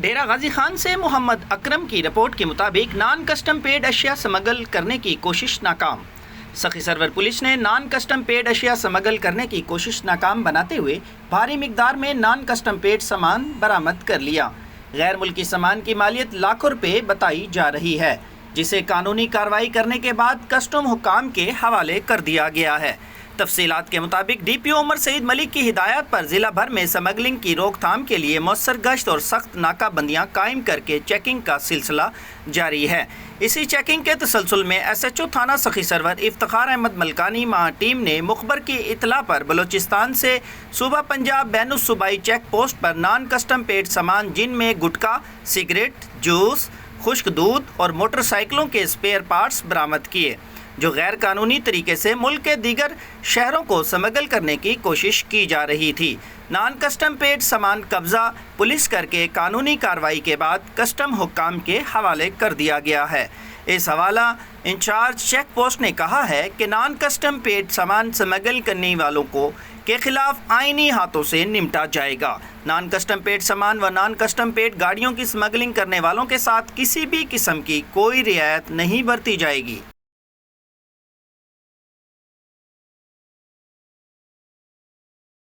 ڈیرہ غازی خان سے محمد اکرم کی رپورٹ کے مطابق نان کسٹم پیڈ اشیاء سمگل کرنے کی کوشش ناکام۔ سخی سرور پولیس نے نان کسٹم پیڈ اشیاء سمگل کرنے کی کوشش ناکام بناتے ہوئے بھاری مقدار میں نان کسٹم پیڈ سامان برآمد کر لیا۔ غیر ملکی سامان کی مالیت لاکھوں روپے بتائی جا رہی ہے، جسے قانونی کارروائی کرنے کے بعد کسٹم حکام کے حوالے کر دیا گیا ہے۔ تفصیلات کے مطابق ڈی پی او عمر سعید ملک کی ہدایات پر ضلع بھر میں سمگلنگ کی روک تھام کے لیے مؤثر گشت اور سخت ناکہ بندیاں قائم کر کے چیکنگ کا سلسلہ جاری ہے۔ اسی چیکنگ کے تسلسل میں ایس ایچ او تھانہ سخی سرور افتخار احمد ملکانی ماہ ٹیم نے مخبر کی اطلاع پر بلوچستان سے صوبہ پنجاب بین الصوبائی چیک پوسٹ پر نان کسٹم پیڈ سامان جن میں گٹکا، سگریٹ، جوس، خشک دودھ اور موٹر سائیکلوں کے اسپیئر پارٹس برآمد کیے، جو غیر قانونی طریقے سے ملک کے دیگر شہروں کو سمگل کرنے کی کوشش کی جا رہی تھی۔ نان کسٹم پیڈ سامان قبضہ پولیس کر کے قانونی کارروائی کے بعد کسٹم حکام کے حوالے کر دیا گیا ہے۔ اس حوالہ انچارج چیک پوسٹ نے کہا ہے کہ نان کسٹم پیڈ سامان سمگل کرنے والوں کو کے خلاف آئینی ہاتھوں سے نمٹا جائے گا۔ نان کسٹم پیڈ سامان و نان کسٹم پیڈ گاڑیوں کی سمگلنگ کرنے والوں کے ساتھ کسی بھی قسم کی کوئی رعایت نہیں برتی جائے گی۔